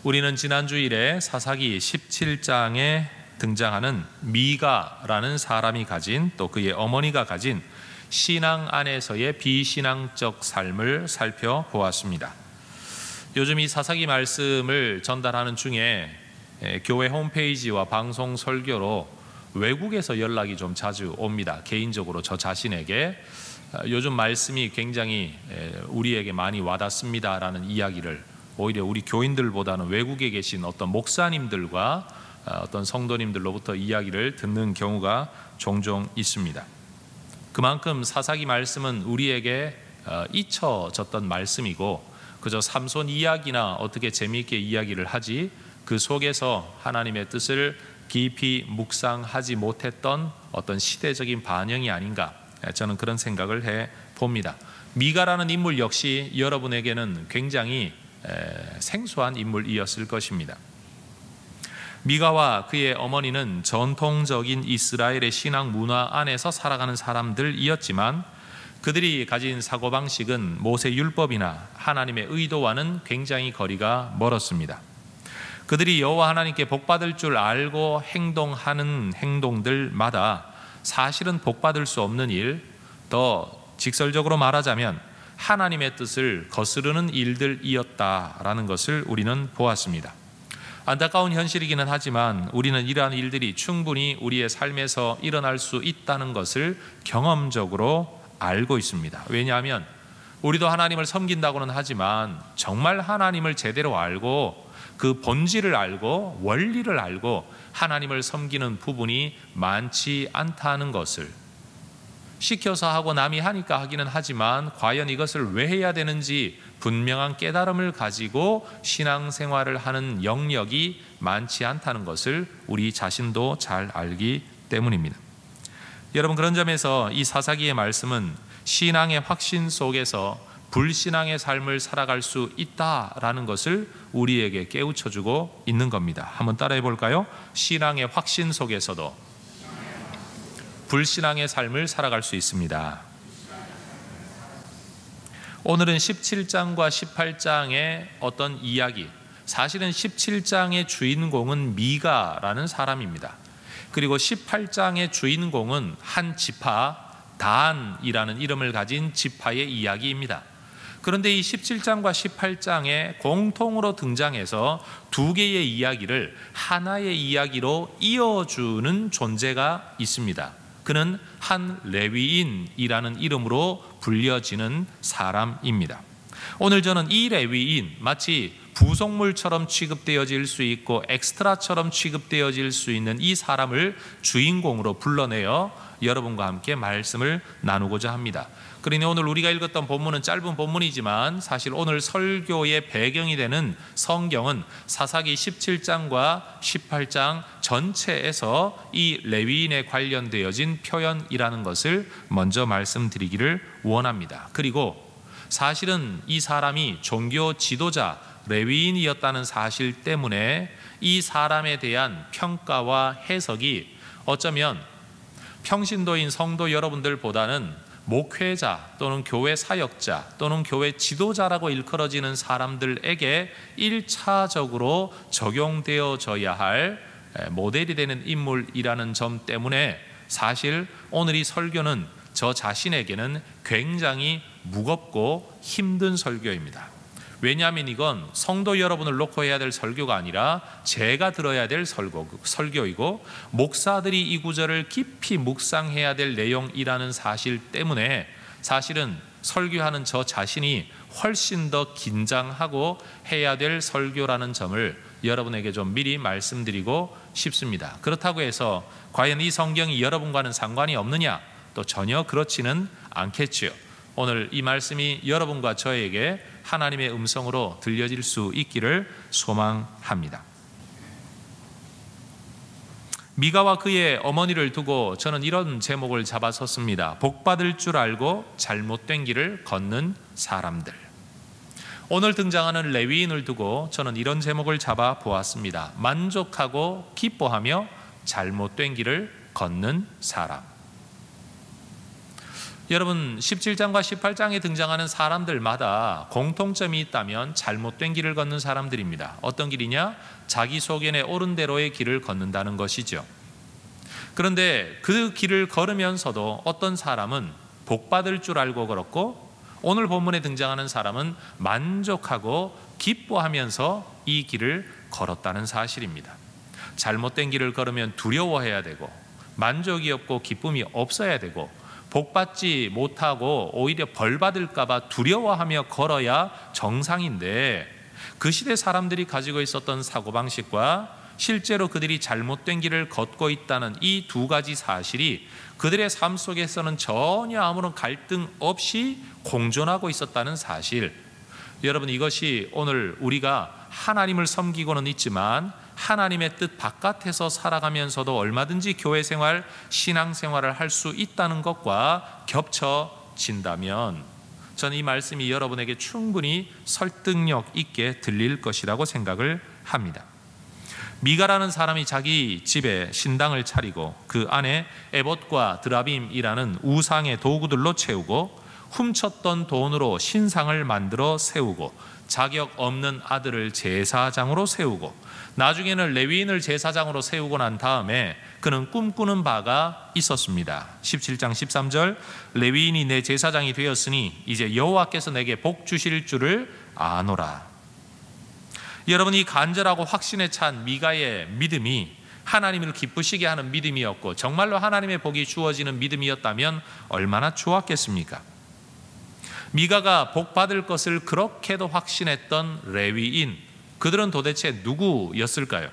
우리는 지난 주일에 사사기 17장에 등장하는 미가라는 사람이 가진, 또 그의 어머니가 가진 신앙 안에서의 비신앙적 삶을 살펴보았습니다. 요즘 이 사사기 말씀을 전달하는 중에 교회 홈페이지와 방송 설교로 외국에서 연락이 좀 자주 옵니다. 개인적으로 저 자신에게 요즘 말씀이 굉장히 우리에게 많이 와닿습니다라는 이야기를 오히려 우리 교인들보다는 외국에 계신 어떤 목사님들과 어떤 성도님들로부터 이야기를 듣는 경우가 종종 있습니다. 그만큼 사사기 말씀은 우리에게 잊혀졌던 말씀이고, 그저 삼손 이야기나 어떻게 재미있게 이야기를 하지 그 속에서 하나님의 뜻을 깊이 묵상하지 못했던 어떤 시대적인 반영이 아닌가, 저는 그런 생각을 해봅니다. 미가라는 인물 역시 여러분에게는 굉장히 생소한 인물이었을 것입니다. 미가와 그의 어머니는 전통적인 이스라엘의 신앙 문화 안에서 살아가는 사람들이었지만 그들이 가진 사고방식은 모세 율법이나 하나님의 의도와는 굉장히 거리가 멀었습니다. 그들이 여호와 하나님께 복받을 줄 알고 행동하는 행동들마다 사실은 복받을 수 없는 일, 더 직설적으로 말하자면 하나님의 뜻을 거스르는 일들이었다라는 것을 우리는 보았습니다. 안타까운 현실이기는 하지만 우리는 이러한 일들이 충분히 우리의 삶에서 일어날 수 있다는 것을 경험적으로 알고 있습니다. 왜냐하면 우리도 하나님을 섬긴다고는 하지만 정말 하나님을 제대로 알고 그 본질을 알고 원리를 알고 하나님을 섬기는 부분이 많지 않다는 것을, 시켜서 하고 남이 하니까 하기는 하지만 과연 이것을 왜 해야 되는지 분명한 깨달음을 가지고 신앙생활을 하는 영역이 많지 않다는 것을 우리 자신도 잘 알기 때문입니다. 여러분, 그런 점에서 이 사사기의 말씀은 신앙의 확신 속에서 불신앙의 삶을 살아갈 수 있다라는 것을 우리에게 깨우쳐주고 있는 겁니다. 한번 따라해 볼까요? 신앙의 확신 속에서도 불신앙의 삶을 살아갈 수 있습니다. 오늘은 17장과 18장의 어떤 이야기, 사실은 17장의 주인공은 미가라는 사람입니다. 그리고 18장의 주인공은 한 지파, 단이라는 이름을 가진 지파의 이야기입니다. 그런데 이 17장과 18장에 공통으로 등장해서 두 개의 이야기를 하나의 이야기로 이어주는 존재가 있습니다. 그는 한 레위인이라는 이름으로 불려지는 사람입니다. 오늘 저는 이 레위인, 마치 부속물처럼 취급되어질 수 있고 엑스트라처럼 취급되어질 수 있는 이 사람을 주인공으로 불러내어 여러분과 함께 말씀을 나누고자 합니다. 그러니 오늘 우리가 읽었던 본문은 짧은 본문이지만 사실 오늘 설교의 배경이 되는 성경은 사사기 17장과 18장 전체에서 이 레위인에 관련되어진 표현이라는 것을 먼저 말씀드리기를 원합니다. 그리고 사실은 이 사람이 종교 지도자 레위인이었다는 사실 때문에 이 사람에 대한 평가와 해석이 어쩌면 평신도인 성도 여러분들보다는 목회자 또는 교회 사역자 또는 교회 지도자라고 일컬어지는 사람들에게 1차적으로 적용되어져야 할 모델이 되는 인물이라는 점 때문에 사실 오늘 이 설교는 저 자신에게는 굉장히 무겁고 힘든 설교입니다. 왜냐하면 이건 성도 여러분을 놓고 해야 될 설교가 아니라 제가 들어야 될 설교이고 목사들이 이 구절을 깊이 묵상해야 될 내용이라는 사실 때문에 사실은 설교하는 저 자신이 훨씬 더 긴장하고 해야 될 설교라는 점을 여러분에게 좀 미리 말씀드리고 싶습니다. 그렇다고 해서 과연 이 성경이 여러분과는 상관이 없느냐? 또 전혀 그렇지는 않겠지요. 오늘 이 말씀이 여러분과 저에게 하나님의 음성으로 들려질 수 있기를 소망합니다. 미가와 그의 어머니를 두고 저는 이런 제목을 잡아섰습니다. 복받을 줄 알고 잘못된 길을 걷는 사람들. 오늘 등장하는 레위인을 두고 저는 이런 제목을 잡아보았습니다. 만족하고 기뻐하며 잘못된 길을 걷는 사람. 여러분 17장과 18장에 등장하는 사람들마다 공통점이 있다면 잘못된 길을 걷는 사람들입니다. 어떤 길이냐? 자기 소견에 옳은 대로의 길을 걷는다는 것이죠. 그런데 그 길을 걸으면서도 어떤 사람은 복받을 줄 알고 걸었고, 오늘 본문에 등장하는 사람은 만족하고 기뻐하면서 이 길을 걸었다는 사실입니다. 잘못된 길을 걸으면 두려워해야 되고, 만족이 없고 기쁨이 없어야 되고, 복받지 못하고 오히려 벌받을까 봐 두려워하며 걸어야 정상인데, 그 시대 사람들이 가지고 있었던 사고방식과 실제로 그들이 잘못된 길을 걷고 있다는 이 두 가지 사실이 그들의 삶 속에서는 전혀 아무런 갈등 없이 공존하고 있었다는 사실, 여러분 이것이 오늘 우리가 하나님을 섬기고는 있지만 하나님의 뜻 바깥에서 살아가면서도 얼마든지 교회 생활, 신앙 생활을 할 수 있다는 것과 겹쳐진다면 저는 이 말씀이 여러분에게 충분히 설득력 있게 들릴 것이라고 생각을 합니다. 미가라는 사람이 자기 집에 신당을 차리고 그 안에 에봇과 드라빔이라는 우상의 도구들로 채우고, 훔쳤던 돈으로 신상을 만들어 세우고, 자격 없는 아들을 제사장으로 세우고, 나중에는 레위인을 제사장으로 세우고 난 다음에 그는 꿈꾸는 바가 있었습니다. 17장 13절, 레위인이 내 제사장이 되었으니 이제 여호와께서 내게 복 주실 줄을 아노라. 여러분, 이 간절하고 확신에 찬 미가의 믿음이 하나님을 기쁘시게 하는 믿음이었고, 정말로 하나님의 복이 주어지는 믿음이었다면 얼마나 좋았겠습니까? 미가가 복 받을 것을 그렇게도 확신했던 레위인, 그들은 도대체 누구였을까요?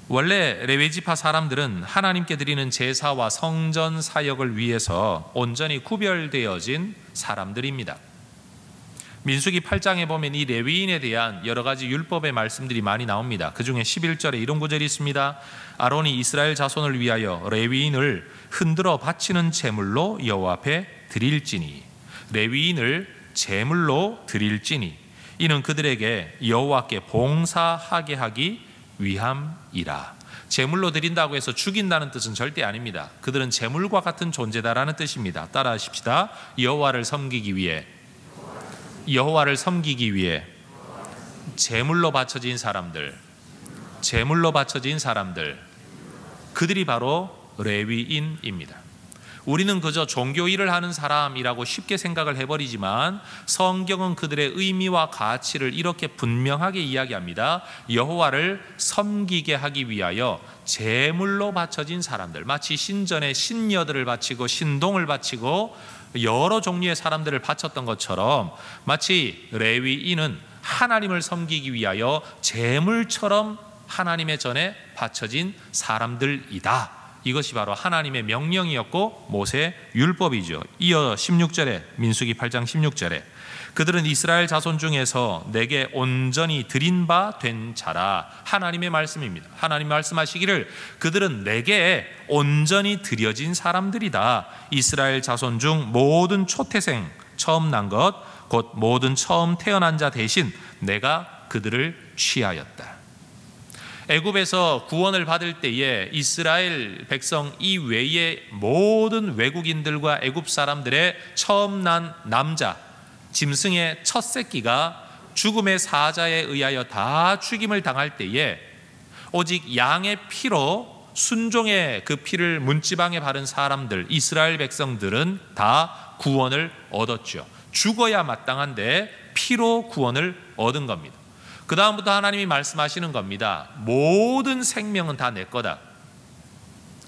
원래 레위지파 사람들은 하나님께 드리는 제사와 성전 사역을 위해서 온전히 구별되어진 사람들입니다. 민수기 8장에 보면 이 레위인에 대한 여러 가지 율법의 말씀들이 많이 나옵니다. 그 중에 11절에 이런 구절이 있습니다. 아론이 이스라엘 자손을 위하여 레위인을 흔들어 바치는 제물로 여호와 앞에 드릴지니, 레위인을 제물로 드릴지니 이는 그들에게 여호와께 봉사하게 하기 위함이라. 제물로 드린다고 해서 죽인다는 뜻은 절대 아닙니다. 그들은 제물과 같은 존재다라는 뜻입니다. 따라하십시다. 여호와를 섬기기 위해 제물로 바쳐진 사람들, 그들이 바로 레위인입니다. 우리는 그저 종교 일을 하는 사람이라고 쉽게 생각을 해버리지만 성경은 그들의 의미와 가치를 이렇게 분명하게 이야기합니다. 여호와를 섬기게 하기 위하여 제물로 바쳐진 사람들, 마치 신전에 신녀들을 바치고 신동을 바치고 여러 종류의 사람들을 바쳤던 것처럼, 마치 레위인은 하나님을 섬기기 위하여 제물처럼 하나님의 전에 바쳐진 사람들이다. 이것이 바로 하나님의 명령이었고 모세 율법이죠. 이어 16절에, 민수기 8장 16절에 그들은 이스라엘 자손 중에서 내게 온전히 드린 바 된 자라. 하나님의 말씀입니다. 하나님 말씀하시기를 그들은 내게 온전히 드려진 사람들이다. 이스라엘 자손 중 모든 초태생, 처음 난 것, 곧 모든 처음 태어난 자 대신 내가 그들을 취하였다. 애굽에서 구원을 받을 때에 이스라엘 백성 이외의 모든 외국인들과 애굽 사람들의 처음 난 남자, 짐승의 첫 새끼가 죽음의 사자에 의하여 다 죽임을 당할 때에 오직 양의 피로, 순종의 그 피를 문지방에 바른 사람들, 이스라엘 백성들은 다 구원을 얻었죠. 죽어야 마땅한데 피로 구원을 얻은 겁니다. 그 다음부터 하나님이 말씀하시는 겁니다. 모든 생명은 다 내 거다.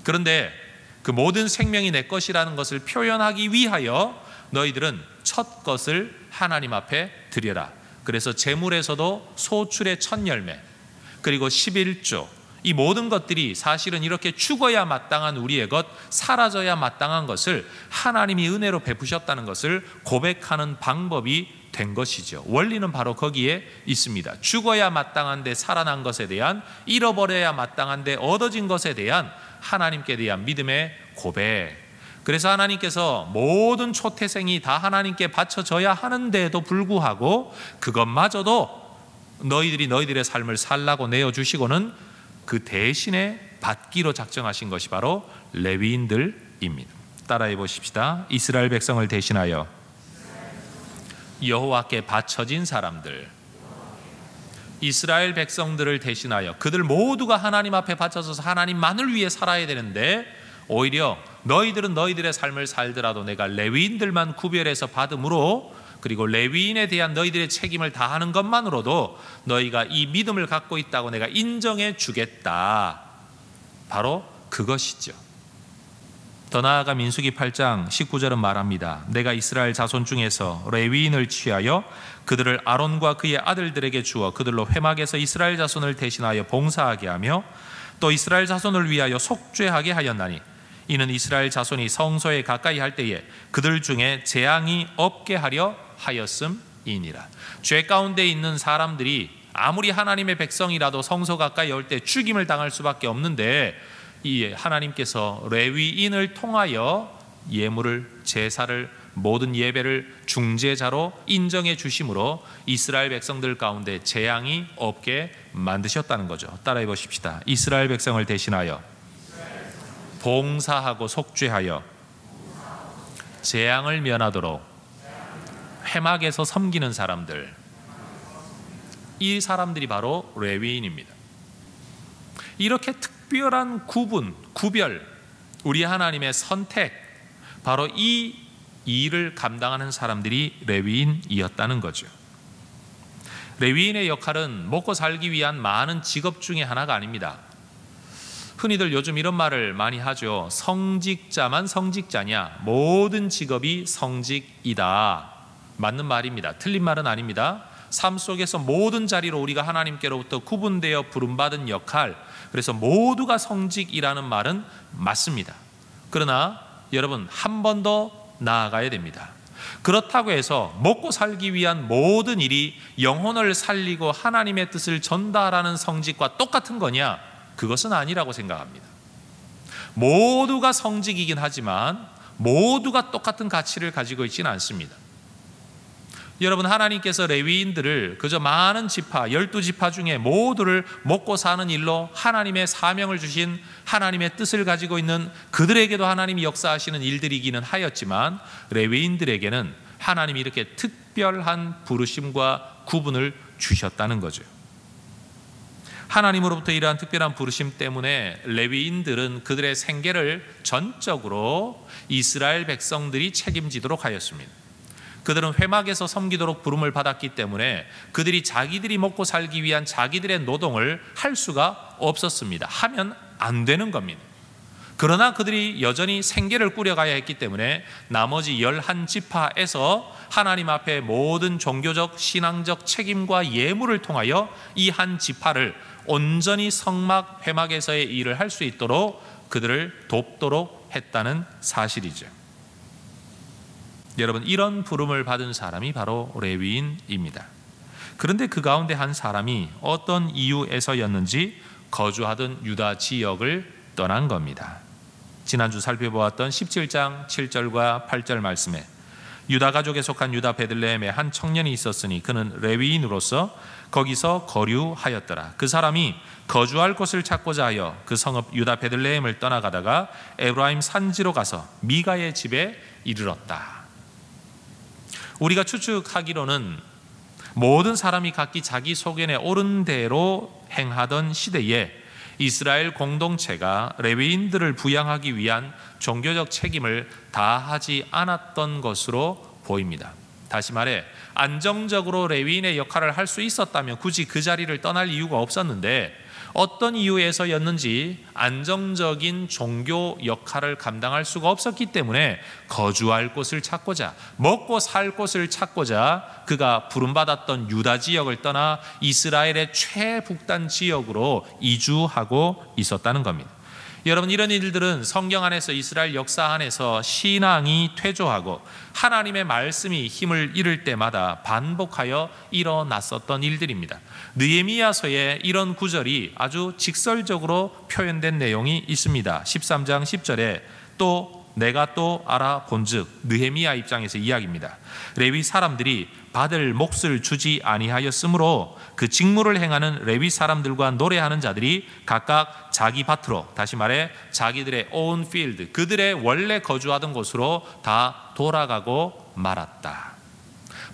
그런데 그 모든 생명이 내 것이라는 것을 표현하기 위하여 너희들은 첫 것을 하나님 앞에 드려라. 그래서 제물에서도 소출의 첫 열매, 그리고 11조, 이 모든 것들이 사실은 이렇게 죽어야 마땅한 우리의 것, 사라져야 마땅한 것을 하나님이 은혜로 베푸셨다는 것을 고백하는 방법이 된 것이죠. 원리는 바로 거기에 있습니다. 죽어야 마땅한데 살아난 것에 대한, 잃어버려야 마땅한데 얻어진 것에 대한 하나님께 대한 믿음의 고백. 그래서 하나님께서 모든 초태생이 다 하나님께 바쳐져야 하는데도 불구하고 그것마저도 너희들이 너희들의 삶을 살라고 내어주시고는 그 대신에 받기로 작정하신 것이 바로 레위인들입니다. 따라해 보십시다. 이스라엘 백성을 대신하여 여호와께 바쳐진 사람들, 이스라엘 백성들을 대신하여 그들 모두가 하나님 앞에 바쳐져서 하나님만을 위해 살아야 되는데, 오히려 너희들은 너희들의 삶을 살더라도 내가 레위인들만 구별해서 받음으로, 그리고 레위인에 대한 너희들의 책임을 다하는 것만으로도 너희가 이 믿음을 갖고 있다고 내가 인정해 주겠다. 바로 그것이죠. 더 나아가 민수기 8장 19절은 말합니다. 내가 이스라엘 자손 중에서 레위인을 취하여 그들을 아론과 그의 아들들에게 주어 그들로 회막에서 이스라엘 자손을 대신하여 봉사하게 하며 또 이스라엘 자손을 위하여 속죄하게 하였나니 이는 이스라엘 자손이 성소에 가까이 할 때에 그들 중에 재앙이 없게 하려 하였음이니라. 죄 가운데 있는 사람들이 아무리 하나님의 백성이라도 성소 가까이 올 때 죽임을 당할 수밖에 없는데, 이 하나님께서 레위인을 통하여 예물을, 제사를, 모든 예배를 중재자로 인정해 주심으로 이스라엘 백성들 가운데 재앙이 없게 만드셨다는 거죠. 따라해 보십시다. 이스라엘 백성을 대신하여 봉사하고 속죄하여 재앙을 면하도록 회막에서 섬기는 사람들, 이 사람들이 바로 레위인입니다. 이렇게 특별한 구별, 우리 하나님의 선택, 바로 이 일을 감당하는 사람들이 레위인이었다는 거죠. 레위인의 역할은 먹고 살기 위한 많은 직업 중에 하나가 아닙니다. 흔히들 요즘 이런 말을 많이 하죠. 성직자만 성직자냐? 모든 직업이 성직이다. 맞는 말입니다. 틀린 말은 아닙니다. 삶 속에서 모든 자리로 우리가 하나님께로부터 구분되어 부름받은 역할, 그래서 모두가 성직이라는 말은 맞습니다. 그러나 여러분, 한 번 더 나아가야 됩니다. 그렇다고 해서 먹고 살기 위한 모든 일이 영혼을 살리고 하나님의 뜻을 전달하는 성직과 똑같은 거냐? 그것은 아니라고 생각합니다. 모두가 성직이긴 하지만 모두가 똑같은 가치를 가지고 있지는 않습니다. 여러분, 하나님께서 레위인들을 그저 많은 지파, 12지파 중에 모두를 먹고 사는 일로 하나님의 사명을 주신, 하나님의 뜻을 가지고 있는 그들에게도 하나님이 역사하시는 일들이기는 하였지만, 레위인들에게는 하나님이 이렇게 특별한 부르심과 구분을 주셨다는 거죠. 하나님으로부터 이러한 특별한 부르심 때문에 레위인들은 그들의 생계를 전적으로 이스라엘 백성들이 책임지도록 하였습니다. 그들은 회막에서 섬기도록 부름을 받았기 때문에 그들이 자기들이 먹고 살기 위한 자기들의 노동을 할 수가 없었습니다. 하면 안 되는 겁니다. 그러나 그들이 여전히 생계를 꾸려가야 했기 때문에 나머지 11지파에서 하나님 앞에 모든 종교적, 신앙적 책임과 예물을 통하여 이 한 지파를 온전히 성막, 회막에서의 일을 할 수 있도록 그들을 돕도록 했다는 사실이죠. 여러분, 이런 부름을 받은 사람이 바로 레위인입니다. 그런데 그 가운데 한 사람이 어떤 이유에서였는지 거주하던 유다 지역을 떠난 겁니다. 지난주 살펴보았던 17장 7절과 8절 말씀에 유다 가족에 속한 유다 베들레헴에 한 청년이 있었으니 그는 레위인으로서 거기서 거류하였더라. 그 사람이 거주할 곳을 찾고자 하여 그 성읍 유다 베들레헴을 떠나가다가 에브라임 산지로 가서 미가의 집에 이르렀다. 우리가 추측하기로는 모든 사람이 각기 자기 소견에 옳은 대로 행하던 시대에 이스라엘 공동체가 레위인들을 부양하기 위한 종교적 책임을 다하지 않았던 것으로 보입니다. 다시 말해, 안정적으로 레위인의 역할을 할 수 있었다면 굳이 그 자리를 떠날 이유가 없었는데, 어떤 이유에서였는지 안정적인 종교 역할을 감당할 수가 없었기 때문에 거주할 곳을 찾고자, 먹고 살 곳을 찾고자 그가 부름받았던 유다 지역을 떠나 이스라엘의 최북단 지역으로 이주하고 있었다는 겁니다. 여러분, 이런 일들은 성경 안에서, 이스라엘 역사 안에서 신앙이 퇴조하고 하나님의 말씀이 힘을 잃을 때마다 반복하여 일어났었던 일들입니다. 느헤미야서에 이런 구절이 아주 직설적으로 표현된 내용이 있습니다. 13장 10절에 또 내가 또 알아본즉, 느헤미야 입장에서 이야기입니다. 레위 사람들이 받을 몫을 주지 아니하였으므로 그 직무를 행하는 레위 사람들과 노래하는 자들이 각각 자기 밭으로, 다시 말해 자기들의 own field, 그들의 원래 거주하던 곳으로 다 돌아가고 말았다.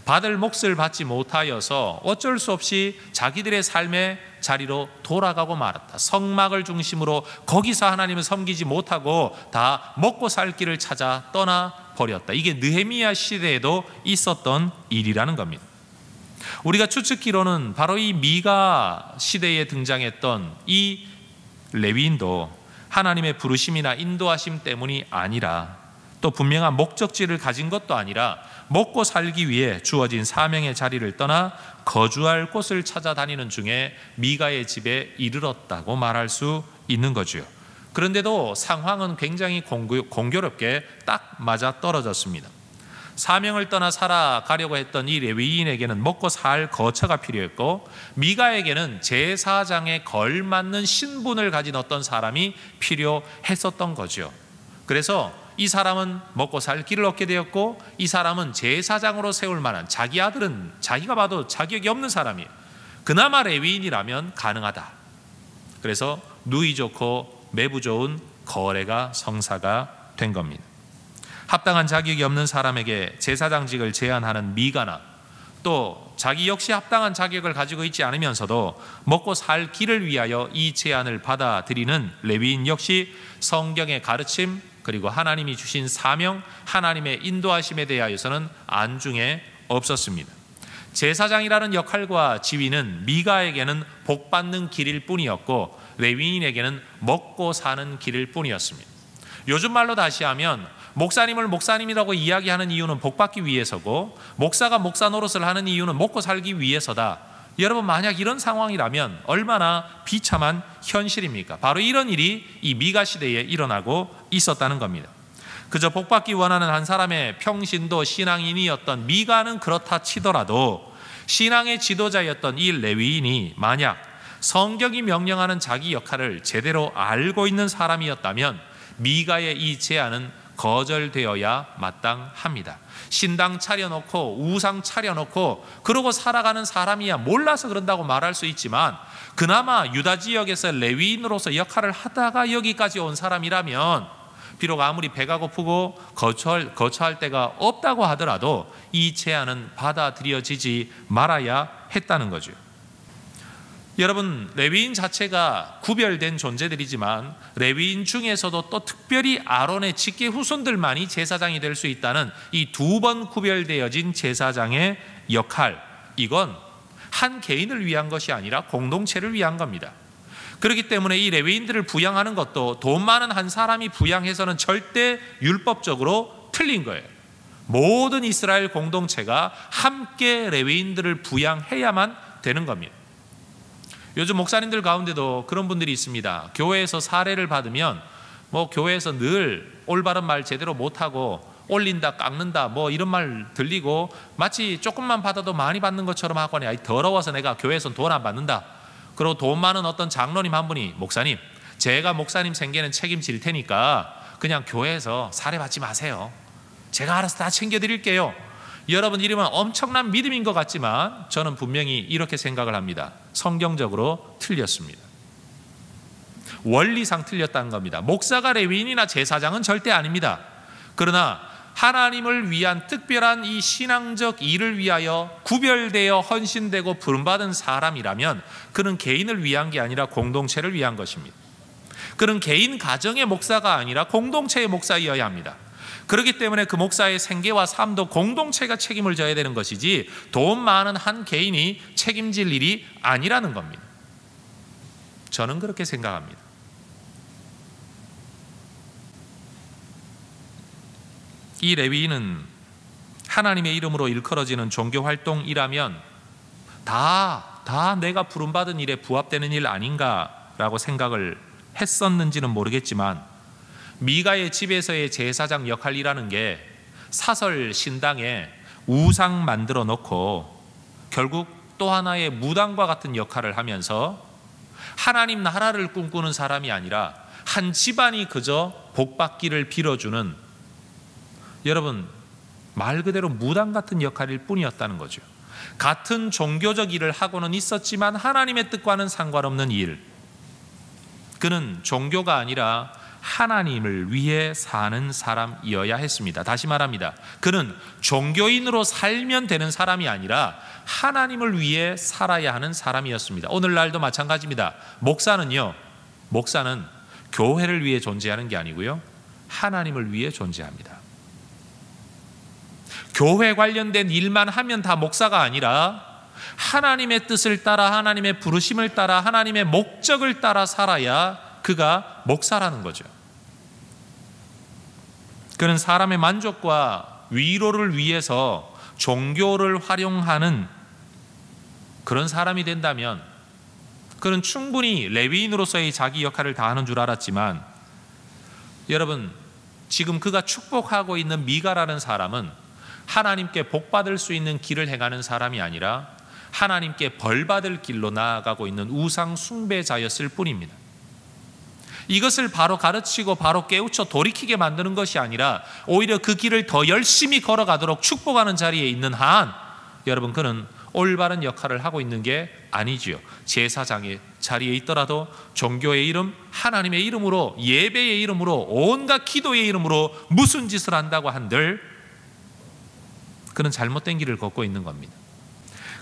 받을 몫을 받지 못하여서 어쩔 수 없이 자기들의 삶의 자리로 돌아가고 말았다. 성막을 중심으로 거기서 하나님을 섬기지 못하고 다 먹고 살 길을 찾아 떠나 버렸다. 이게 느헤미야 시대에도 있었던 일이라는 겁니다. 우리가 추측기로는 바로 이 미가 시대에 등장했던 이 레위인도 하나님의 부르심이나 인도하심 때문이 아니라, 또 분명한 목적지를 가진 것도 아니라 먹고 살기 위해 주어진 사명의 자리를 떠나 거주할 곳을 찾아다니는 중에 미가의 집에 이르렀다고 말할 수 있는 거죠. 그런데도 상황은 굉장히 공교롭게 딱 맞아 떨어졌습니다. 사명을 떠나 살아가려고 했던 이 레위인에게는 먹고 살 거처가 필요했고, 미가에게는 제사장에 걸맞는 신분을 가진 어떤 사람이 필요했었던 거죠. 그래서 이 사람은 먹고 살 길을 얻게 되었고, 이 사람은 제사장으로 세울 만한, 자기 아들은 자기가 봐도 자격이 없는 사람이에요. 그나마 레위인이라면 가능하다. 그래서 누이 좋고 매부 좋은 거래가 성사가 된 겁니다. 합당한 자격이 없는 사람에게 제사장직을 제안하는 미가나, 또 자기 역시 합당한 자격을 가지고 있지 않으면서도 먹고 살 길을 위하여 이 제안을 받아들이는 레위인 역시 성경의 가르침, 그리고 하나님이 주신 사명, 하나님의 인도하심에 대하여서는 안중에 없었습니다. 제사장이라는 역할과 지위는 미가에게는 복받는 길일 뿐이었고, 레위인에게는 먹고 사는 길일 뿐이었습니다. 요즘 말로 다시 하면 목사님을 목사님이라고 이야기하는 이유는 복받기 위해서고, 목사가 목사 노릇을 하는 이유는 먹고 살기 위해서다. 여러분, 만약 이런 상황이라면 얼마나 비참한 현실입니까? 바로 이런 일이 이 미가 시대에 일어나고 있었다는 겁니다. 그저 복받기 원하는 한 사람의 평신도 신앙인이었던 미가는 그렇다 치더라도, 신앙의 지도자였던 이 레위인이 만약 성경이 명령하는 자기 역할을 제대로 알고 있는 사람이었다면 미가의 이 제안은 거절되어야 마땅합니다. 신당 차려놓고 우상 차려놓고 그러고 살아가는 사람이야 몰라서 그런다고 말할 수 있지만, 그나마 유다 지역에서 레위인으로서 역할을 하다가 여기까지 온 사람이라면, 비록 아무리 배가 고프고 거처할 데가 없다고 하더라도 이 제안은 받아들여지지 말아야 했다는 거죠. 여러분, 레위인 자체가 구별된 존재들이지만 레위인 중에서도 또 특별히 아론의 직계 후손들만이 제사장이 될 수 있다는 이 두 번 구별되어진 제사장의 역할, 이건 한 개인을 위한 것이 아니라 공동체를 위한 겁니다. 그렇기 때문에 이 레위인들을 부양하는 것도 돈 많은 한 사람이 부양해서는 절대 율법적으로 틀린 거예요. 모든 이스라엘 공동체가 함께 레위인들을 부양해야만 되는 겁니다. 요즘 목사님들 가운데도 그런 분들이 있습니다. 교회에서 사례를 받으면 교회에서 늘 올바른 말 제대로 못하고 올린다 깎는다 이런 말 들리고, 마치 조금만 받아도 많이 받는 것처럼 하고, 더러워서 내가 교회에서 돈 안 받는다. 그리고 돈 많은 어떤 장로님 한 분이, 목사님, 제가 목사님 생계는 책임질 테니까 그냥 교회에서 사례 받지 마세요. 제가 알아서 다 챙겨드릴게요. 여러분, 이러면 엄청난 믿음인 것 같지만 저는 분명히 이렇게 생각을 합니다. 성경적으로 틀렸습니다. 원리상 틀렸다는 겁니다. 목사가 레위인이나 제사장은 절대 아닙니다. 그러나 하나님을 위한 특별한 이 신앙적 일을 위하여 구별되어 헌신되고 부름받은 사람이라면 그는 개인을 위한 게 아니라 공동체를 위한 것입니다. 그는 개인 가정의 목사가 아니라 공동체의 목사이어야 합니다. 그렇기 때문에 그 목사의 생계와 삶도 공동체가 책임을 져야 되는 것이지 돈 많은 한 개인이 책임질 일이 아니라는 겁니다. 저는 그렇게 생각합니다. 이 레위인은 하나님의 이름으로 일컬어지는 종교활동이라면 다 내가 부름받은 일에 부합되는 일 아닌가라고 생각을 했었는지는 모르겠지만, 미가의 집에서의 제사장 역할이라는 게 사설 신당에 우상 만들어 놓고 결국 또 하나의 무당과 같은 역할을 하면서 하나님 나라를 꿈꾸는 사람이 아니라 한 집안이 그저 복받기를 빌어주는 여러분, 말 그대로 무당 같은 역할일 뿐이었다는 거죠. 같은 종교적 일을 하고는 있었지만 하나님의 뜻과는 상관없는 일. 그는 종교가 아니라 하나님을 위해 사는 사람이어야 했습니다. 다시 말합니다. 그는 종교인으로 살면 되는 사람이 아니라 하나님을 위해 살아야 하는 사람이었습니다. 오늘날도 마찬가지입니다. 목사는 교회를 위해 존재하는 게 아니고요, 하나님을 위해 존재합니다. 교회 관련된 일만 하면 다 목사가 아니라 하나님의 뜻을 따라, 하나님의 부르심을 따라, 하나님의 목적을 따라 살아야 그가 목사라는 거죠. 그는 사람의 만족과 위로를 위해서 종교를 활용하는 그런 사람이 된다면 그는 충분히 레위인으로서의 자기 역할을 다하는 줄 알았지만, 여러분, 지금 그가 축복하고 있는 미가라는 사람은 하나님께 복받을 수 있는 길을 행하는 사람이 아니라 하나님께 벌받을 길로 나아가고 있는 우상 숭배자였을 뿐입니다. 이것을 바로 가르치고 바로 깨우쳐 돌이키게 만드는 것이 아니라 오히려 그 길을 더 열심히 걸어가도록 축복하는 자리에 있는 한, 여러분, 그는 올바른 역할을 하고 있는 게 아니지요. 제사장의 자리에 있더라도 종교의 이름, 하나님의 이름으로, 예배의 이름으로, 온갖 기도의 이름으로 무슨 짓을 한다고 한들 그는 잘못된 길을 걷고 있는 겁니다.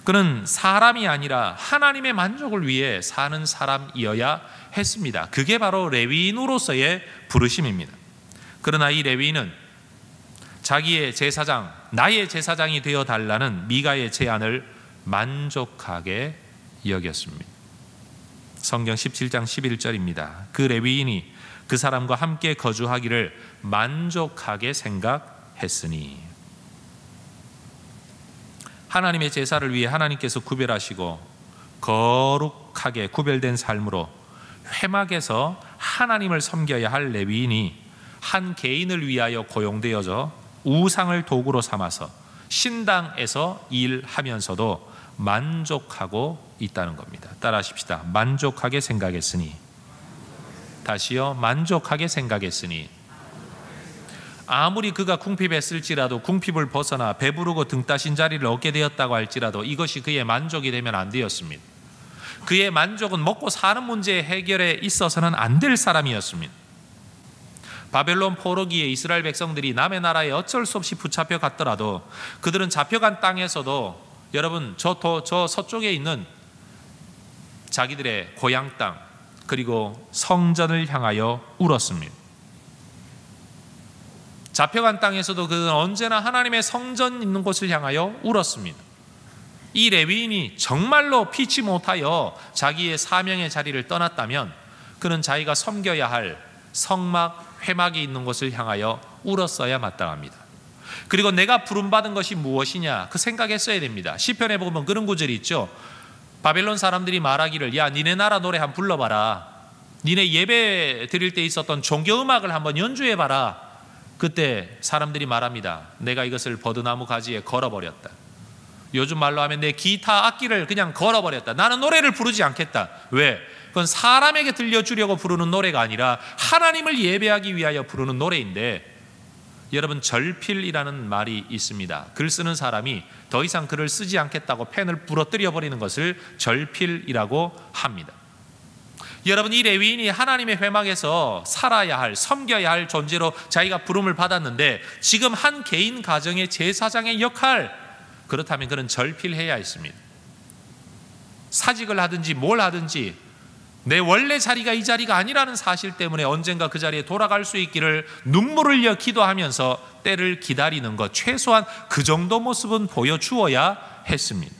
그는 사람이 아니라 하나님의 만족을 위해 사는 사람이어야 했습니다. 그게 바로 레위인으로서의 부르심입니다. 그러나 이 레위인은 자기의 제사장, 나의 제사장이 되어 달라는 미가의 제안을 만족하게 여겼습니다. 성경 17장 11절입니다. 그 레위인이 그 사람과 함께 거주하기를 만족하게 생각했으니. 하나님의 제사를 위해 하나님께서 구별하시고 거룩하게 구별된 삶으로 회막에서 하나님을 섬겨야 할 레위인이 한 개인을 위하여 고용되어져 우상을 도구로 삼아서 신당에서 일하면서도 만족하고 있다는 겁니다. 따라하십시다. 만족하게 생각했으니. 다시요. 만족하게 생각했으니. 아무리 그가 궁핍했을지라도 궁핍을 벗어나 배부르고 등 따신 자리를 얻게 되었다고 할지라도 이것이 그의 만족이 되면 안 되었습니다. 그의 만족은 먹고 사는 문제 해결에 있어서는 안 될 사람이었습니다. 바벨론 포로기에 이스라엘 백성들이 남의 나라에 어쩔 수 없이 붙잡혀 갔더라도 그들은 잡혀간 땅에서도, 여러분, 저 서쪽에 있는 자기들의 고향 땅 그리고 성전을 향하여 울었습니다. 잡혀간 땅에서도 그는 언제나 하나님의 성전 있는 곳을 향하여 울었습니다. 이 레위인이 정말로 피치 못하여 자기의 사명의 자리를 떠났다면 그는 자기가 섬겨야 할 성막, 회막이 있는 곳을 향하여 울었어야 마땅합니다. 그리고 내가 부름받은 것이 무엇이냐 그 생각했어야 됩니다. 시편에 보면 그런 구절이 있죠. 바벨론 사람들이 말하기를, 야, 니네 나라 노래 한번 불러봐라. 니네 예배 드릴 때 있었던 종교음악을 한번 연주해봐라. 그때 사람들이 말합니다. 내가 이것을 버드나무 가지에 걸어버렸다. 요즘 말로 하면 내 기타 악기를 그냥 걸어버렸다. 나는 노래를 부르지 않겠다. 왜? 그건 사람에게 들려주려고 부르는 노래가 아니라 하나님을 예배하기 위하여 부르는 노래인데, 여러분, 절필이라는 말이 있습니다. 글 쓰는 사람이 더 이상 글을 쓰지 않겠다고 펜을 부러뜨려 버리는 것을 절필이라고 합니다. 여러분, 이 레위인이 하나님의 회막에서 살아야 할, 섬겨야 할 존재로 자기가 부름을 받았는데 지금 한 개인 가정의 제사장의 역할, 그렇다면 그는 절필해야 했습니다. 사직을 하든지 뭘 하든지 내 원래 자리가 이 자리가 아니라는 사실 때문에 언젠가 그 자리에 돌아갈 수 있기를 눈물을 흘려 기도하면서 때를 기다리는 것, 최소한 그 정도 모습은 보여주어야 했습니다.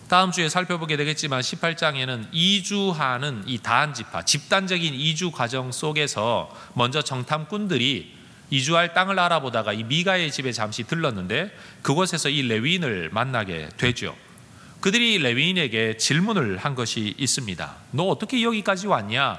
다음 주에 살펴보게 되겠지만 18장에는 이주하는 이 다한 지파, 집단적인 이주 과정 속에서 먼저 정탐꾼들이 이주할 땅을 알아보다가 이 미가의 집에 잠시 들렀는데 그곳에서 이 레위인을 만나게 되죠. 그들이 레위인에게 질문을 한 것이 있습니다. 너 어떻게 여기까지 왔냐?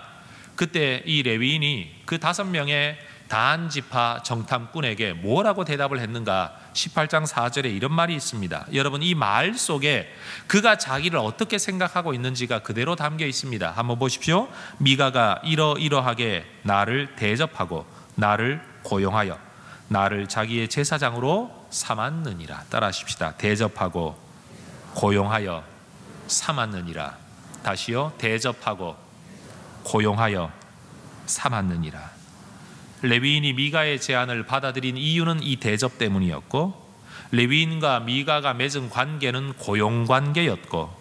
그때 이 레위인이 그 5명의 다한 지파 정탐꾼에게 뭐라고 대답을 했는가? 18장 4절에 이런 말이 있습니다. 여러분, 이 말 속에 그가 자기를 어떻게 생각하고 있는지가 그대로 담겨 있습니다. 한번 보십시오. 미가가 이러이러하게 나를 대접하고 나를 고용하여 나를 자기의 제사장으로 삼았느니라. 따라하십시다. 대접하고 고용하여 삼았느니라. 다시요. 대접하고 고용하여 삼았느니라. 레위인이 미가의 제안을 받아들인 이유는 이 대접 때문이었고, 레위인과 미가가 맺은 관계는 고용 관계였고,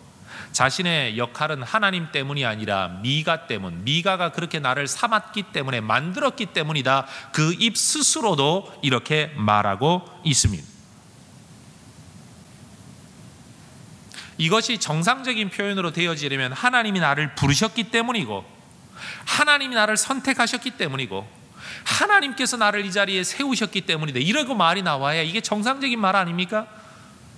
자신의 역할은 하나님 때문이 아니라 미가 때문, 미가가 그렇게 나를 삼았기 때문에, 만들었기 때문이다. 그 입 스스로도 이렇게 말하고 있습니다. 이것이 정상적인 표현으로 되어지려면 하나님이 나를 부르셨기 때문이고, 하나님이 나를 선택하셨기 때문이고, 하나님께서 나를 이 자리에 세우셨기 때문이다. 이러고 말이 나와야 이게 정상적인 말 아닙니까?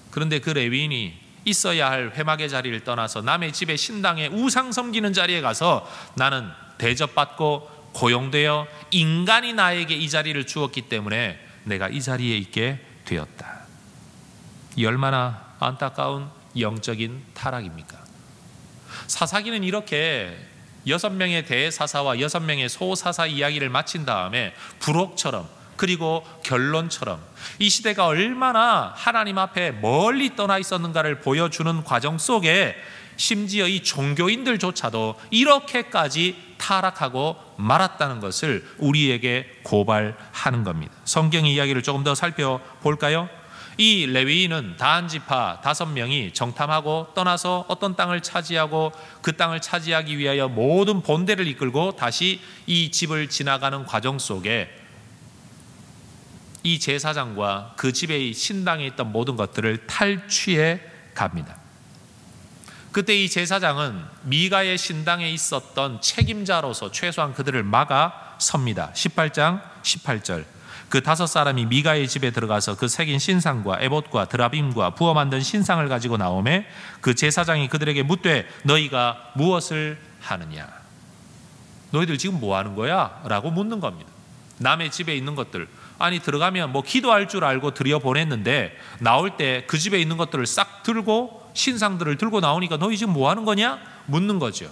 그런데 그 레위인이 있어야 할 회막의 자리를 떠나서 남의 집에 신당에 우상 섬기는 자리에 가서 나는 대접받고 고용되어 인간이 나에게 이 자리를 주었기 때문에 내가 이 자리에 있게 되었다. 이 얼마나 안타까운 영적인 타락입니까? 사사기는 이렇게 6명의 대사사와 6명의 소사사 이야기를 마친 다음에 부록처럼, 그리고 결론처럼 이 시대가 얼마나 하나님 앞에 멀리 떠나 있었는가를 보여주는 과정 속에 심지어 이 종교인들조차도 이렇게까지 타락하고 말았다는 것을 우리에게 고발하는 겁니다. 성경의 이야기를 조금 더 살펴볼까요? 이 레위인은 다한 지파 5명이 정탐하고 떠나서 어떤 땅을 차지하고 그 땅을 차지하기 위하여 모든 본대를 이끌고 다시 이 집을 지나가는 과정 속에 이 제사장과 그 집의 신당에 있던 모든 것들을 탈취해 갑니다. 그때 이 제사장은 미가의 신당에 있었던 책임자로서 최소한 그들을 막아 섭니다. 18장 18절. 그 5사람이 미가의 집에 들어가서 그 새긴 신상과 에봇과 드라빔과 부어 만든 신상을 가지고 나오매 그 제사장이 그들에게 묻되 너희가 무엇을 하느냐? 너희들 지금 뭐 하는 거야? 라고 묻는 겁니다. 남의 집에 있는 것들, 아니 들어가면 뭐 기도할 줄 알고 들여보냈는데 나올 때 그 집에 있는 것들을 싹 들고 신상들을 들고 나오니까 너희 지금 뭐 하는 거냐? 묻는 거죠.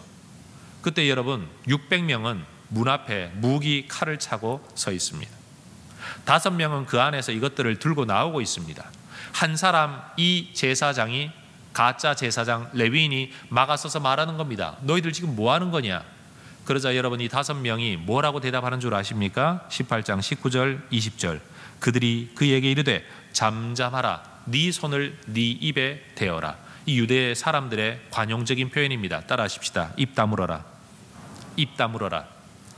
그때 여러분 600명은 문 앞에 무기 칼을 차고 서 있습니다. 5명은 그 안에서 이것들을 들고 나오고 있습니다. 한 사람, 이 제사장이, 가짜 제사장 레위인이 막아서서 말하는 겁니다. 너희들 지금 뭐 하는 거냐? 그러자 여러분 이 5명이 뭐라고 대답하는 줄 아십니까? 18장 19절 20절. 그들이 그에게 이르되 잠잠하라, 네 손을 네 입에 대어라. 이 유대 사람들의 관용적인 표현입니다. 따라하십시다. 입 다물어라, 입 다물어라,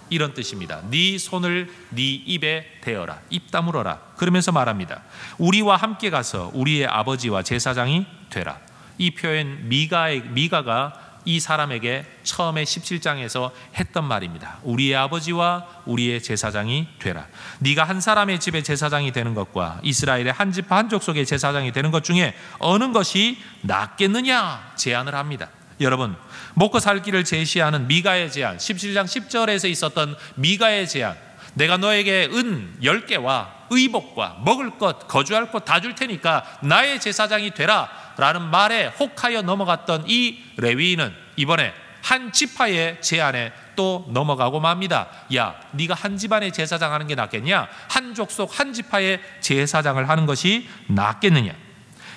이런 뜻입니다. 네 손을 네 입에 대어라, 입 다물어라. 그러면서 말합니다. 우리와 함께 가서 우리의 아버지와 제사장이 되라. 이 표현 미가가 이 사람에게 처음에 17장에서 했던 말입니다. 우리의 아버지와 우리의 제사장이 되라. 네가 한 사람의 집에 제사장이 되는 것과 이스라엘의 한 지파 한 족속의 제사장이 되는 것 중에 어느 것이 낫겠느냐 제안을 합니다. 여러분, 먹고 살 길을 제시하는 미가의 제안, 17장 10절에서 있었던 미가의 제안, 내가 너에게 은 10개와 의복과 먹을 것, 거주할 것 다 줄 테니까 나의 제사장이 되라 라는 말에 혹하여 넘어갔던 이 레위인은 이번에 한 지파의 제안에 또 넘어가고 맙니다. 야, 네가 한 집안의 제사장 하는 게 낫겠냐? 한 족속 한 지파의 제사장을 하는 것이 낫겠느냐?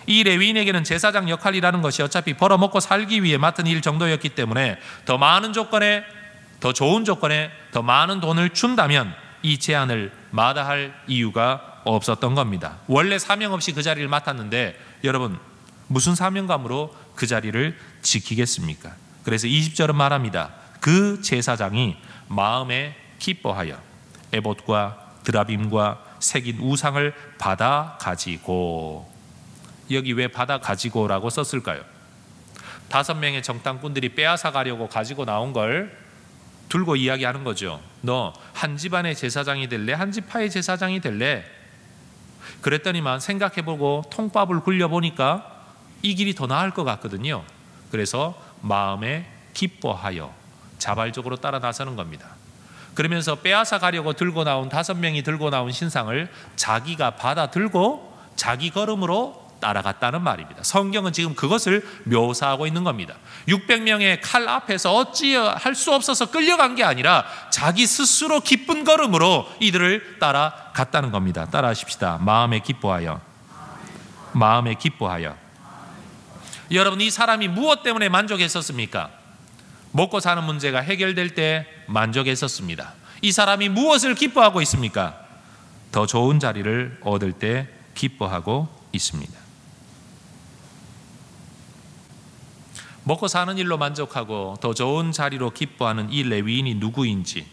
이 레위인에게는 제사장 역할이라는 것이 어차피 벌어먹고 살기 위해 맡은 일 정도였기 때문에 더 많은 조건에, 더 좋은 조건에 더 많은 돈을 준다면 이 제안을 마다할 이유가 없었던 겁니다. 원래 사명 없이 그 자리를 맡았는데 여러분 무슨 사명감으로 그 자리를 지키겠습니까? 그래서 20절은 말합니다. 그 제사장이 마음에 기뻐하여 에봇과 드라빔과 새긴 우상을 받아 가지고, 여기 왜 받아 가지고라고 썼을까요? 5명의 정탐꾼들이 빼앗아 가려고 가지고 나온 걸 들고 이야기하는 거죠. 너 한 집안의 제사장이 될래? 한 지파의 제사장이 될래? 그랬더니만 생각해보고 통밥을 굴려보니까 이 길이 더 나을 것 같거든요. 그래서 마음에 기뻐하여 자발적으로 따라 나서는 겁니다. 그러면서 빼앗아 가려고 들고 나온 5명이 들고 나온 신상을 자기가 받아 들고 자기 걸음으로 따라갔다는 말입니다. 성경은 지금 그것을 묘사하고 있는 겁니다. 600명의 칼 앞에서 어찌할 수 없어서 끌려간 게 아니라 자기 스스로 기쁜 걸음으로 이들을 따라갔다는 겁니다. 따라하십시다. 마음에 기뻐하여. 마음에 기뻐하여. 여러분, 이 사람이 무엇 때문에 만족했었습니까? 먹고 사는 문제가 해결될 때 만족했었습니다. 이 사람이 무엇을 기뻐하고 있습니까? 더 좋은 자리를 얻을 때 기뻐하고 있습니다. 먹고 사는 일로 만족하고 더 좋은 자리로 기뻐하는 이 레위인이 누구인지,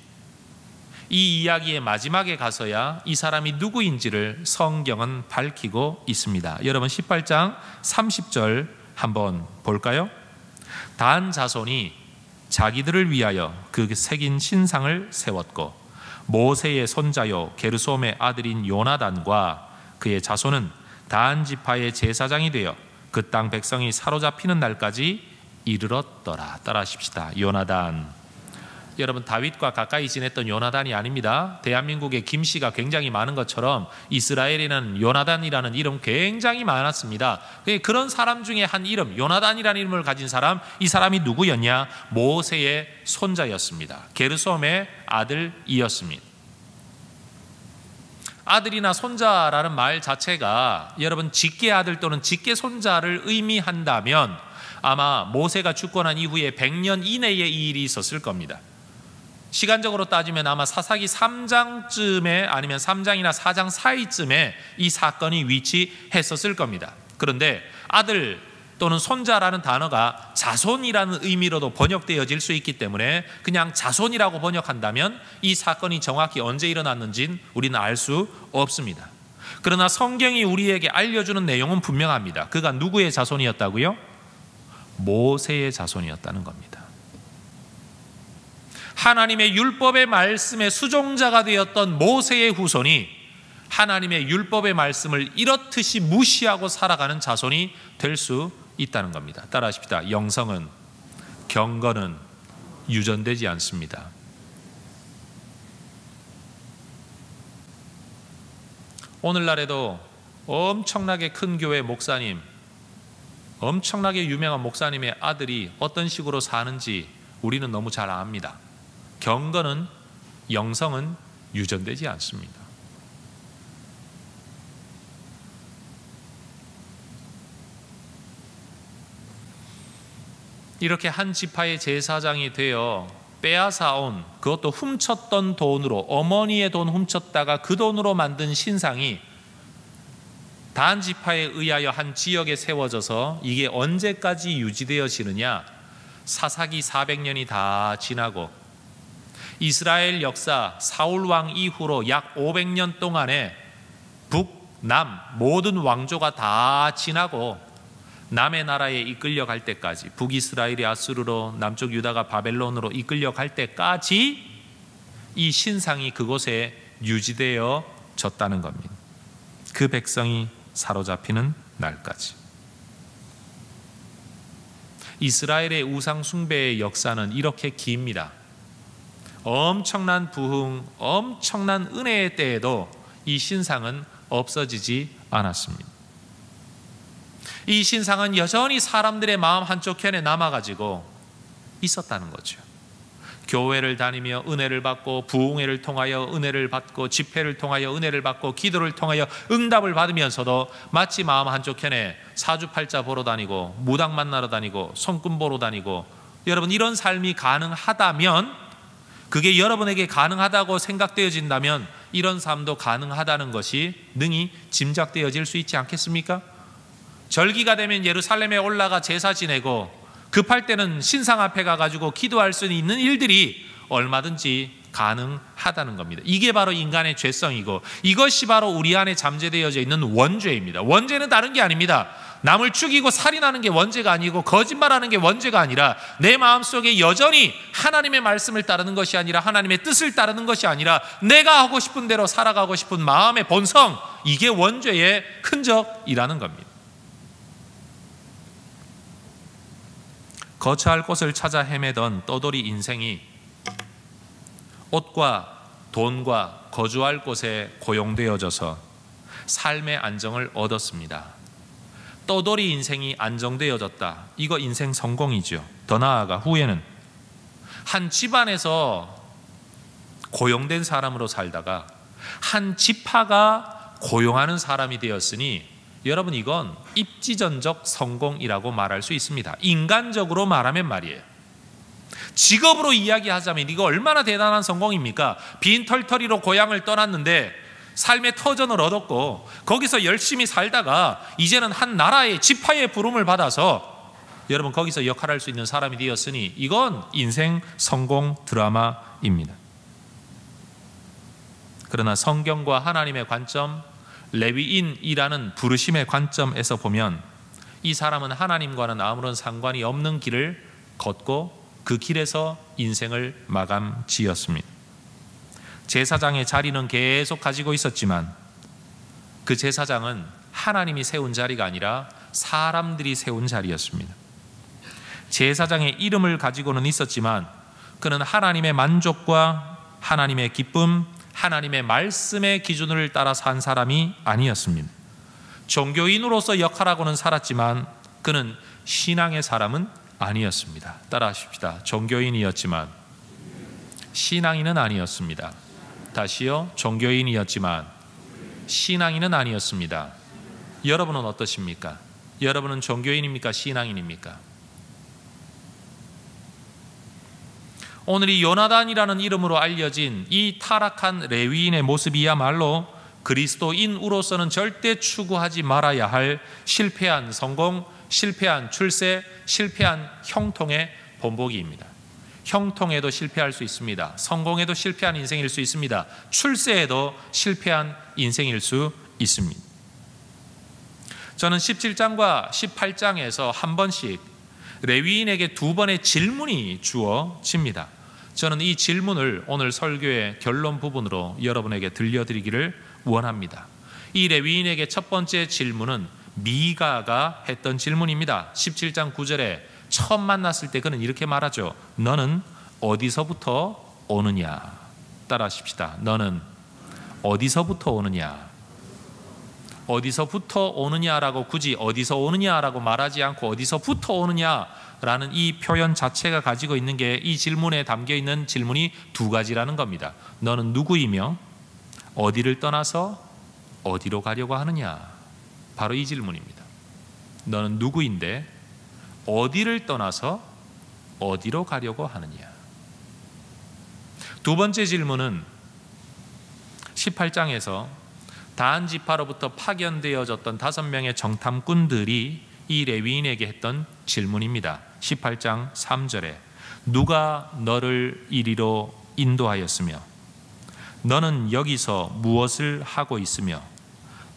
이 이야기의 마지막에 가서야 이 사람이 누구인지를 성경은 밝히고 있습니다. 여러분, 18장 30절 한번 볼까요? 단 자손이 자기들을 위하여 그 새긴 신상을 세웠고 모세의 손자요 게르솜의 아들인 요나단과 그의 자손은 단 지파의 제사장이 되어 그 땅 백성이 사로잡히는 날까지 이르렀더라. 따라하십시다. 요나단. 여러분, 다윗과 가까이 지냈던 요나단이 아닙니다. 대한민국에 김씨가 굉장히 많은 것처럼 이스라엘에는 요나단이라는 이름 굉장히 많았습니다. 그런 사람 중에 한 이름, 요나단이라는 이름을 가진 사람, 이 사람이 누구였냐? 모세의 손자였습니다. 게르솜의 아들이었습니다. 아들이나 손자라는 말 자체가 여러분 직계 아들 또는 직계 손자를 의미한다면 아마 모세가 죽고 난 이후에 100년 이내에 이 일이 있었을 겁니다. 시간적으로 따지면 아마 사사기 3장쯤에 아니면 3장이나 4장 사이쯤에 이 사건이 위치했었을 겁니다. 그런데 아들 또는 손자라는 단어가 자손이라는 의미로도 번역되어질 수 있기 때문에 그냥 자손이라고 번역한다면 이 사건이 정확히 언제 일어났는지는 우리는 알 수 없습니다. 그러나 성경이 우리에게 알려주는 내용은 분명합니다. 그가 누구의 자손이었다고요? 모세의 자손이었다는 겁니다. 하나님의 율법의 말씀의 수종자가 되었던 모세의 후손이 하나님의 율법의 말씀을 이렇듯이 무시하고 살아가는 자손이 될 수 있다는 겁니다. 따라하십시다. 영성은, 경건은 유전되지 않습니다. 오늘날에도 엄청나게 큰 교회 목사님, 엄청나게 유명한 목사님의 아들이 어떤 식으로 사는지 우리는 너무 잘 압니다. 경건은, 영성은 유전되지 않습니다. 이렇게 한 지파의 제사장이 되어 빼앗아온, 그것도 훔쳤던 돈으로, 어머니의 돈 훔쳤다가 그 돈으로 만든 신상이 단 지파에 의하여 한 지역에 세워져서 이게 언제까지 유지되어지느냐? 사사기 400년이 다 지나고 이스라엘 역사 사울 왕 이후로 약 500년 동안에 북, 남 모든 왕조가 다 지나고 남의 나라에 이끌려 갈 때까지, 북이스라엘이 아수르로, 남쪽 유다가 바벨론으로 이끌려 갈 때까지 이 신상이 그곳에 유지되어졌다는 겁니다. 그 백성이 사로잡히는 날까지. 이스라엘의 우상 숭배의 역사는 이렇게 깁니다. 엄청난 부흥, 엄청난 은혜의 때에도 이 신상은 없어지지 않았습니다. 이 신상은 여전히 사람들의 마음 한쪽편에 남아가지고 있었다는 거죠. 교회를 다니며 은혜를 받고, 부흥회를 통하여 은혜를 받고, 집회를 통하여 은혜를 받고, 기도를 통하여 응답을 받으면서도 마치 마음 한쪽편에 사주팔자 보러 다니고, 무당 만나러 다니고, 손금 보러 다니고, 여러분 이런 삶이 가능하다면, 그게 여러분에게 가능하다고 생각되어진다면 이런 삶도 가능하다는 것이 능히 짐작되어질 수 있지 않겠습니까? 절기가 되면 예루살렘에 올라가 제사 지내고, 급할 때는 신상 앞에 가가지고 기도할 수 있는 일들이 얼마든지 가능하다는 겁니다. 이게 바로 인간의 죄성이고, 이것이 바로 우리 안에 잠재되어져 있는 원죄입니다. 원죄는 다른 게 아닙니다. 남을 죽이고 살인하는 게 원죄가 아니고, 거짓말하는 게 원죄가 아니라, 내 마음속에 여전히 하나님의 말씀을 따르는 것이 아니라, 하나님의 뜻을 따르는 것이 아니라 내가 하고 싶은 대로 살아가고 싶은 마음의 본성, 이게 원죄의 흔적이라는 겁니다. 거처할 곳을 찾아 헤매던 떠돌이 인생이 옷과 돈과 거주할 곳에 고용되어져서 삶의 안정을 얻었습니다. 떠돌이 인생이 안정되어졌다. 이거 인생 성공이죠. 더 나아가 후에는 한 집안에서 고용된 사람으로 살다가 한 지파가 고용하는 사람이 되었으니 여러분, 이건 입지전적 성공이라고 말할 수 있습니다. 인간적으로 말하면 말이에요. 직업으로 이야기하자면 이거 얼마나 대단한 성공입니까? 빈털터리로 고향을 떠났는데 삶의 터전을 얻었고 거기서 열심히 살다가 이제는 한 나라의 지파의 부름을 받아서 여러분 거기서 역할할 수 있는 사람이 되었으니 이건 인생 성공 드라마입니다. 그러나 성경과 하나님의 관점, 레위인이라는 부르심의 관점에서 보면 이 사람은 하나님과는 아무런 상관이 없는 길을 걷고 그 길에서 인생을 마감 지었습니다. 제사장의 자리는 계속 가지고 있었지만 그 제사장은 하나님이 세운 자리가 아니라 사람들이 세운 자리였습니다. 제사장의 이름을 가지고는 있었지만 그는 하나님의 만족과 하나님의 기쁨, 하나님의 말씀의 기준을 따라 산 사람이 아니었습니다. 종교인으로서 역할하고는 살았지만 그는 신앙의 사람은 아니었습니다. 따라하십시다. 종교인이었지만 신앙인은 아니었습니다. 다시요. 종교인이었지만 신앙인은 아니었습니다. 여러분은 어떠십니까? 여러분은 종교인입니까? 신앙인입니까? 오늘 이 요나단이라는 이름으로 알려진 이 타락한 레위인의 모습이야말로 그리스도인으로서는 절대 추구하지 말아야 할 실패한 성공, 실패한 출세, 실패한 형통의 본보기입니다. 형통에도 실패할 수 있습니다. 성공에도 실패한 인생일 수 있습니다. 출세에도 실패한 인생일 수 있습니다. 저는 17장과 18장에서 한 번씩 레위인에게 두 번의 질문이 주어집니다. 저는 이 질문을 오늘 설교의 결론 부분으로 여러분에게 들려드리기를 원합니다. 이 레위인에게 첫 번째 질문은 미가가 했던 질문입니다. 17장 9절에 처음 만났을 때 그는 이렇게 말하죠. 너는 어디서부터 오느냐? 따라하십시다. 너는 어디서부터 오느냐? 어디서부터 오느냐라고 굳이 어디서 오느냐라고 말하지 않고 어디서부터 오느냐라는 이 표현 자체가 가지고 있는 게 이 질문에 담겨 있는 질문이 두 가지라는 겁니다. 너는 누구이며 어디를 떠나서 어디로 가려고 하느냐? 바로 이 질문입니다. 너는 누구인데 어디를 떠나서 어디로 가려고 하느냐? 두 번째 질문은 18장에서 단 지파로부터 파견되어졌던 5명의 정탐꾼들이 이 레위인에게 했던 질문입니다. 18장 3절에 누가 너를 이리로 인도하였으며 너는 여기서 무엇을 하고 있으며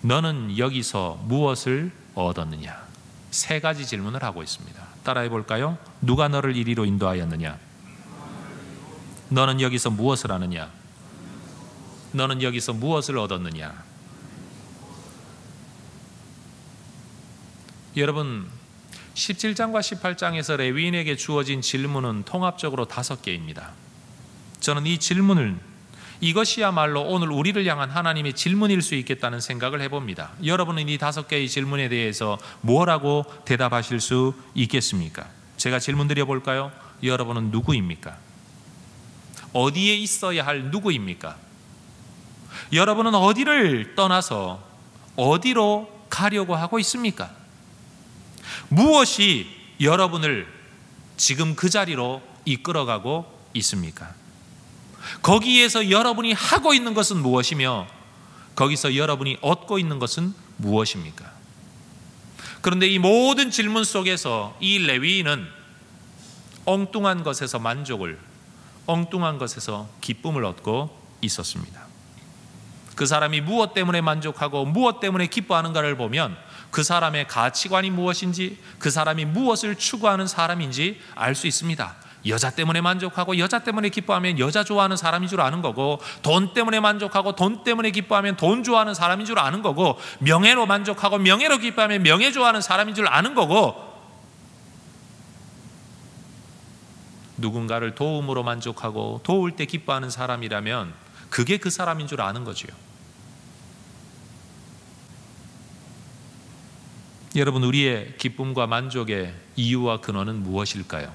너는 여기서 무엇을 얻었느냐? 세 가지 질문을 하고 있습니다. 따라해 볼까요? 누가 너를 이리로 인도하였느냐? 너는 여기서 무엇을 하느냐? 너는 여기서 무엇을 얻었느냐? 여러분, 17장과 18장에서 레위인에게 주어진 질문은 통합적으로 5개입니다. 저는 이 질문을 이것이야말로 오늘 우리를 향한 하나님의 질문일 수 있겠다는 생각을 해봅니다. 여러분은 이 5개의 질문에 대해서 뭐라고 대답하실 수 있겠습니까? 제가 질문 드려볼까요? 여러분은 누구입니까? 어디에 있어야 할 누구입니까? 여러분은 어디를 떠나서 어디로 가려고 하고 있습니까? 무엇이 여러분을 지금 그 자리로 이끌어가고 있습니까? 거기에서 여러분이 하고 있는 것은 무엇이며 거기서 여러분이 얻고 있는 것은 무엇입니까? 그런데 이 모든 질문 속에서 이 레위인은 엉뚱한 것에서 만족을, 엉뚱한 것에서 기쁨을 얻고 있었습니다. 그 사람이 무엇 때문에 만족하고 무엇 때문에 기뻐하는가를 보면 그 사람의 가치관이 무엇인지, 그 사람이 무엇을 추구하는 사람인지 알 수 있습니다. 여자 때문에 만족하고 여자 때문에 기뻐하면 여자 좋아하는 사람인 줄 아는 거고, 돈 때문에 만족하고 돈 때문에 기뻐하면 돈 좋아하는 사람인 줄 아는 거고, 명예로 만족하고 명예로 기뻐하면 명예 좋아하는 사람인 줄 아는 거고, 누군가를 도움으로 만족하고 도울 때 기뻐하는 사람이라면 그게 그 사람인 줄 아는 거지요. 여러분, 우리의 기쁨과 만족의 이유와 근원은 무엇일까요?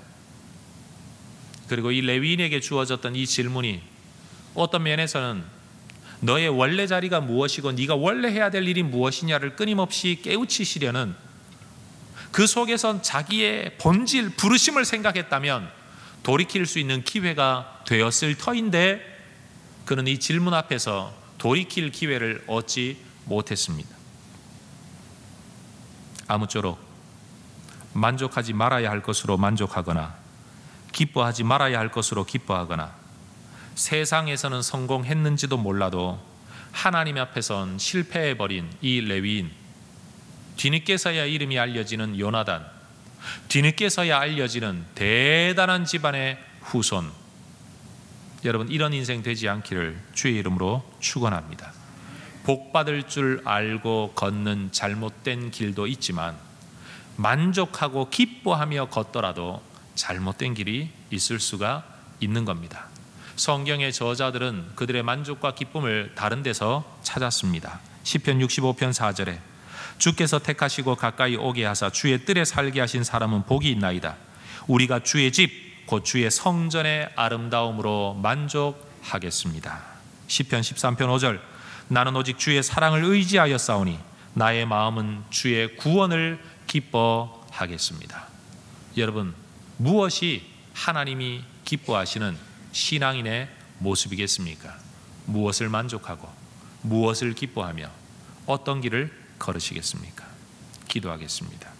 그리고 이 레위인에게 주어졌던 이 질문이 어떤 면에서는 너의 원래 자리가 무엇이고 네가 원래 해야 될 일이 무엇이냐를 끊임없이 깨우치시려는, 그 속에선 자기의 본질, 부르심을 생각했다면 돌이킬 수 있는 기회가 되었을 터인데 그는 이 질문 앞에서 돌이킬 기회를 얻지 못했습니다. 아무쪼록 만족하지 말아야 할 것으로 만족하거나 기뻐하지 말아야 할 것으로 기뻐하거나 세상에서는 성공했는지도 몰라도 하나님 앞에선 실패해버린 이 레위인, 뒤늦게서야 이름이 알려지는 요나단, 뒤늦게서야 알려지는 대단한 집안의 후손, 여러분, 이런 인생 되지 않기를 주의 이름으로 축원합니다. 복받을 줄 알고 걷는 잘못된 길도 있지만 만족하고 기뻐하며 걷더라도 잘못된 길이 있을 수가 있는 겁니다. 성경의 저자들은 그들의 만족과 기쁨을 다른 데서 찾았습니다. 시편 65편 4절에 주께서 택하시고 가까이 오게 하사 주의 뜰에 살게 하신 사람은 복이 있나이다. 우리가 주의 집 곧 주의 성전의 아름다움으로 만족하겠습니다. 시편 13편 5절 나는 오직 주의 사랑을 의지하여 싸우니 나의 마음은 주의 구원을 기뻐하겠습니다. 여러분, 무엇이 하나님이 기뻐하시는 신앙인의 모습이겠습니까? 무엇을 만족하고 무엇을 기뻐하며 어떤 길을 걸으시겠습니까? 기도하겠습니다.